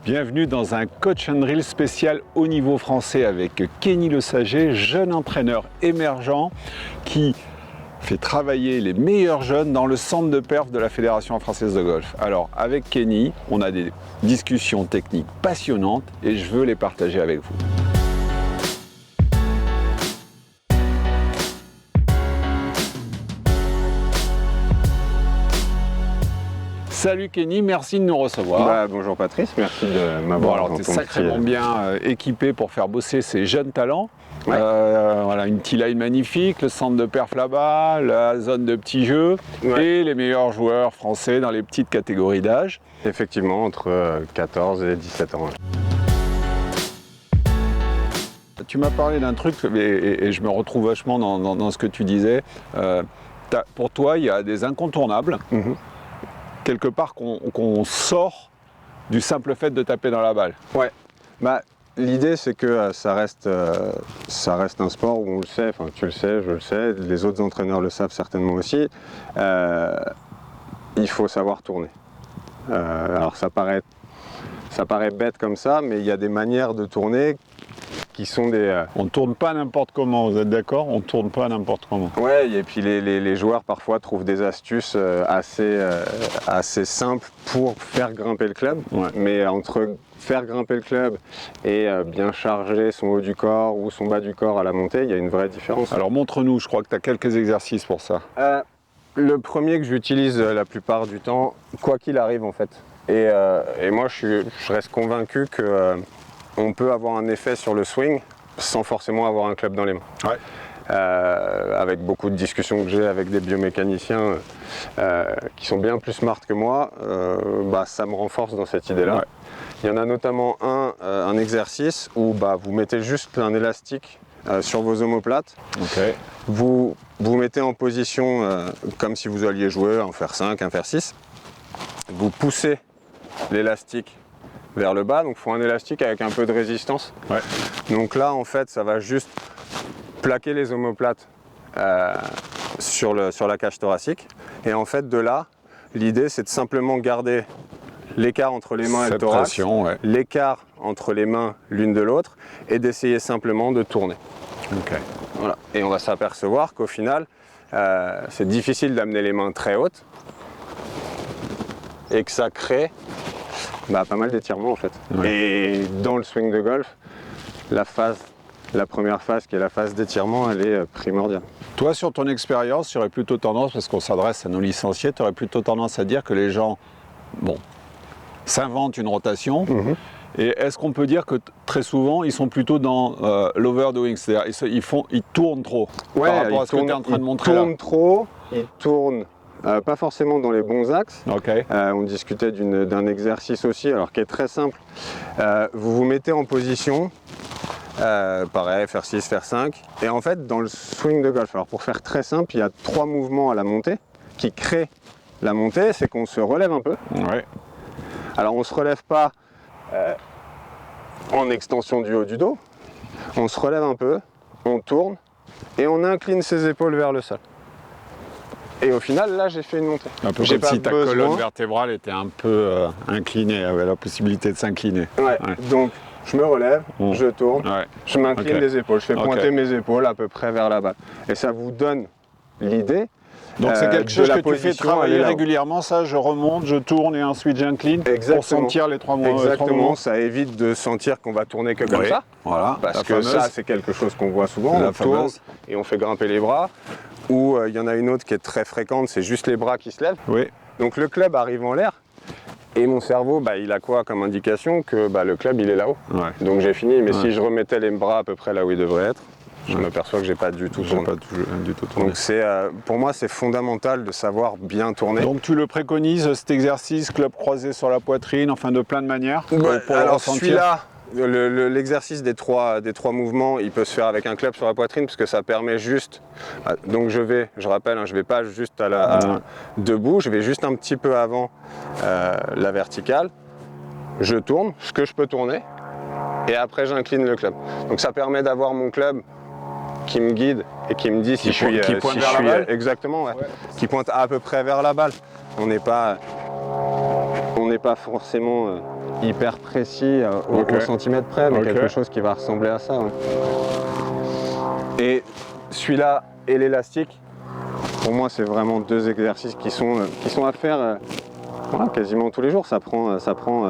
Bienvenue dans un coach and drill spécial haut niveau français avec Kenny Lesagé, jeune entraîneur émergent qui fait travailler les meilleurs jeunes dans le centre de perf de la Fédération française de golf. Alors avec Kenny, on a des discussions techniques passionnantes et je veux les partager avec vous. Salut Kenny, merci de nous recevoir. Bonjour Patrice, merci de m'avoir. Alors tu es sacrément bien équipé pour faire bosser ces jeunes talents. Ouais. Voilà, une T-line magnifique, le centre de perf là-bas, la zone de petits jeux et les meilleurs joueurs français dans les petites catégories d'âge. Effectivement, entre 14 et 17 ans. Tu m'as parlé d'un truc et je me retrouve vachement dans ce que tu disais. Pour toi, il y a des incontournables. Quelque part qu'on sort du simple fait de taper dans la balle. Ouais. L'idée c'est que ça reste un sport où on le sait, enfin tu le sais, je le sais, les autres entraîneurs le savent certainement aussi. Il faut savoir tourner. Alors ça paraît bête comme ça, mais il y a des manières de tourner qui sont des... On ne tourne pas n'importe comment, vous êtes d'accord? On ne tourne pas n'importe comment. Ouais, et puis les joueurs parfois trouvent des astuces assez simples pour faire grimper le club. Ouais. Mais entre faire grimper le club et bien charger son haut du corps ou son bas du corps à la montée, il y a une vraie différence. Alors montre-nous, je crois que tu as quelques exercices pour ça. Le premier que j'utilise la plupart du temps, quoi qu'il arrive en fait. Et moi je reste convaincu que... on peut avoir un effet sur le swing sans forcément avoir un club dans les mains. Ouais. Avec beaucoup de discussions que j'ai avec des biomécaniciens qui sont bien plus smart que moi, ça me renforce dans cette idée-là. Ouais. Il y en a notamment un exercice où vous mettez juste un élastique sur vos omoplates. Okay. Vous mettez en position comme si vous alliez jouer un fer 5, un fer 6. Vous poussez l'élastique vers le bas, donc il faut un élastique avec un peu de résistance. Ouais. Donc là en fait ça va juste plaquer les omoplates sur la cage thoracique, et en fait de là l'idée c'est de simplement garder l'écart entre les mains et le thorax, ouais. L'écart entre les mains l'une de l'autre, et d'essayer simplement de tourner. Okay. Voilà. Et on va s'apercevoir qu'au final c'est difficile d'amener les mains très hautes et que ça crée pas mal d'étirements en fait. Ouais. Et dans le swing de golf, la première phase qui est la phase d'étirement, elle est primordiale. Toi, sur ton expérience, tu aurais plutôt tendance, parce qu'on s'adresse à nos licenciés, tu aurais plutôt tendance à dire que les gens s'inventent une rotation. Et est-ce qu'on peut dire que très souvent, ils sont plutôt dans l'overdoing, c'est-à-dire ils tournent trop par rapport à ce que tu es en train de montrer là? Ils tournent trop, ils tournent pas forcément dans les bons axes. Okay. On discutait d'un exercice aussi, alors qui est très simple. Vous vous mettez en position, pareil, faire 6, faire 5. Et en fait, dans le swing de golf, alors pour faire très simple, il y a 3 mouvements à la montée qui créent la montée. C'est qu'on se relève un peu. Ouais. Alors on ne se relève pas en extension du haut du dos. On se relève un peu, on tourne et on incline ses épaules vers le sol. Et au final, là, j'ai fait une montée. Un peu comme si ta colonne vertébrale était un peu inclinée, avait la possibilité de s'incliner. Ouais. Donc, je me relève, je tourne, je m'incline les épaules, je fais pointer mes épaules à peu près vers la balle. Et ça vous donne l'idée. Donc c'est quelque chose que tu fais travailler régulièrement, ça, je remonte, je tourne et ensuite j'incline pour sentir les 3 mouvements. Exactement, ça évite de sentir qu'on va tourner que comme ça. Voilà, parce que ça, c'est quelque chose qu'on voit souvent, on tourne et on fait grimper les bras. Ou il y en a une autre qui est très fréquente, c'est juste les bras qui se lèvent. Oui. Donc le club arrive en l'air et mon cerveau, il a quoi comme indication que le club il est là-haut. Ouais. Donc j'ai fini, mais si je remettais les bras à peu près là où ils devraient être, je m'aperçois que j'ai pas du tout tourné. Donc pour moi c'est fondamental de savoir bien tourner. Donc tu le préconises cet exercice, club croisé sur la poitrine, enfin de plein de manières pour alors celui-là, l'exercice des trois mouvements, il peut se faire avec un club sur la poitrine parce que ça permet juste. Donc je rappelle, je vais pas juste debout, je vais juste un petit peu avant la verticale. Je tourne ce que je peux tourner et après j'incline le club. Donc ça permet d'avoir mon club qui me guide et qui me dit si je suis vers la balle. Exactement, ouais. Qui pointe à peu près vers la balle. On n'est pas on n'est pas forcément hyper précis au centimètre près, mais quelque chose qui va ressembler à ça. Ouais. Et celui-là et l'élastique, pour moi, c'est vraiment deux exercices qui sont à faire voilà, quasiment tous les jours. Ça prend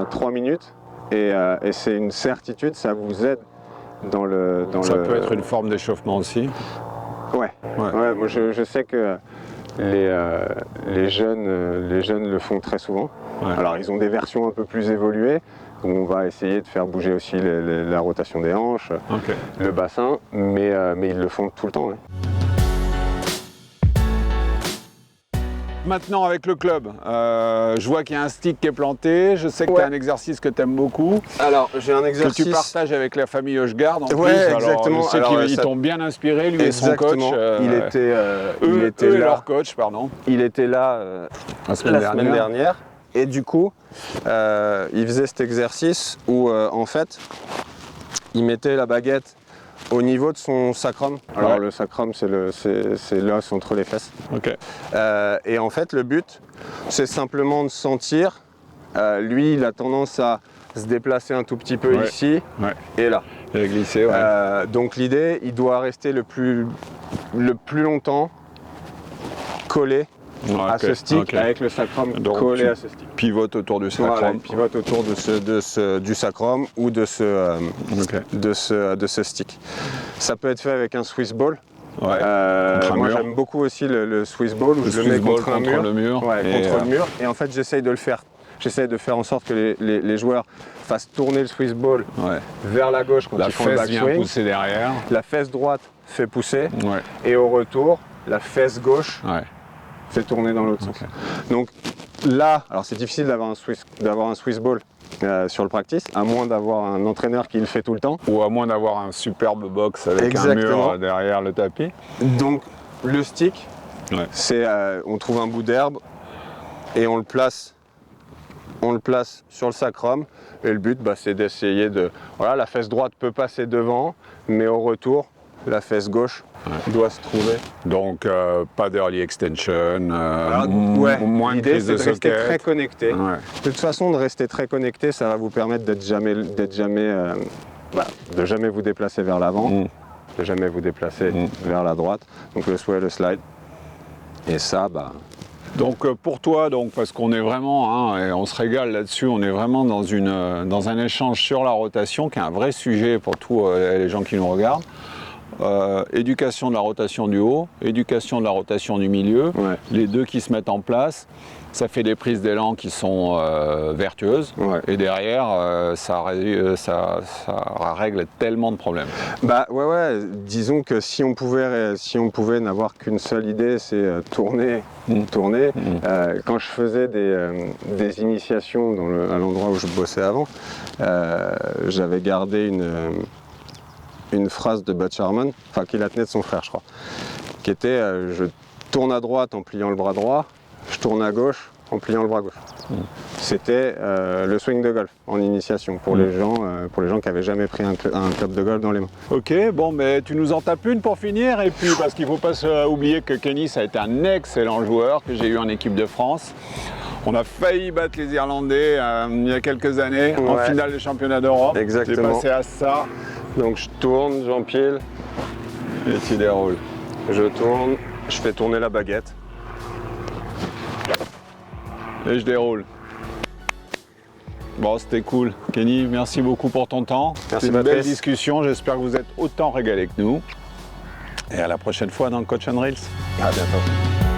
3 minutes et c'est une certitude, ça vous aide dans le... Ça peut être une forme d'échauffement aussi. Ouais. Moi, je sais que les jeunes le font très souvent. Ouais. Alors ils ont des versions un peu plus évoluées où on va essayer de faire bouger aussi la rotation des hanches, le bassin, mais ils le font tout le temps. Ouais. Maintenant avec le club, je vois qu'il y a un stick qui est planté, je sais que tu as un exercice que tu aimes beaucoup. Alors j'ai un exercice... Que tu partages avec la famille Hochegarde en plus. Exactement. Alors, je sais qu'ils t'ont bien inspiré, lui et son coach. Il était là. Leur coach, pardon. Il était là la semaine dernière. Et du coup, il faisait cet exercice où en fait, il mettait la baguette au niveau de son sacrum. Alors le sacrum, c'est l'os entre les fesses. Et en fait, le but, c'est simplement de sentir. Lui, il a tendance à se déplacer un tout petit peu ici et là. Et glisser, donc l'idée, il doit rester le plus longtemps collé à ce stick, avec le sacrum collé à ce stick. Pivote autour du sacrum. Voilà, pivote autour du sacrum ou de ce stick. Ça peut être fait avec un Swiss ball. Moi j'aime beaucoup aussi le Swiss ball où je le mets contre le mur. Contre le mur. Et en fait j'essaye de faire en sorte que les joueurs fassent tourner le Swiss ball vers la gauche quand ils font le backswing. La fesse vient pousser derrière. La fesse droite fait pousser. Et au retour, la fesse gauche fait tourner dans l'autre sens. Donc là, alors c'est difficile d'avoir un Swiss ball sur le practice, à moins d'avoir un entraîneur qui le fait tout le temps. Ou à moins d'avoir un superbe box avec un mur derrière le tapis. Donc le stick, c'est on trouve un bout d'herbe et on le place sur le sacrum. Et le but, c'est d'essayer de... Voilà, la fesse droite peut passer devant, mais au retour, la fesse gauche doit se trouver. Donc pas d'early extension, moins de l'idée prise de c'est de rester socket. très connecté. De toute façon, de rester très connecté, ça va vous permettre de jamais vous déplacer vers l'avant, de jamais vous déplacer vers la droite. Donc le sway, le slide. Et ça, Donc pour toi, parce qu'on est vraiment, et on se régale là-dessus, on est vraiment dans un échange sur la rotation qui est un vrai sujet pour tous les gens qui nous regardent. Éducation de la rotation du haut, éducation de la rotation du milieu, les deux qui se mettent en place, ça fait des prises d'élan qui sont vertueuses et derrière ça règle tellement de problèmes. Disons que si on pouvait n'avoir qu'une seule idée, c'est tourner. Quand je faisais des initiations à l'endroit où je bossais avant, j'avais gardé une phrase de Butch Harmon, qu'il a tenue de son frère je crois, qui était je tourne à droite en pliant le bras droit, je tourne à gauche en pliant le bras gauche. C'était le swing de golf en initiation pour les gens qui n'avaient jamais pris un club de golf dans les mains. Ok, mais tu nous en tapes une pour finir, et puis parce qu'il ne faut pas oublier que Kenny ça a été un excellent joueur que j'ai eu en équipe de France. On a failli battre les Irlandais il y a quelques années en finale des championnats d'Europe. Exactement. J'ai passé à ça. Donc je tourne, j'empile. Et tu déroules. Je tourne, je fais tourner la baguette. Et je déroule. Bon, c'était cool. Kenny, merci beaucoup pour ton temps. Merci, une belle discussion. J'espère que vous êtes autant régalés que nous. Et à la prochaine fois dans le Coach and Reels. À bientôt.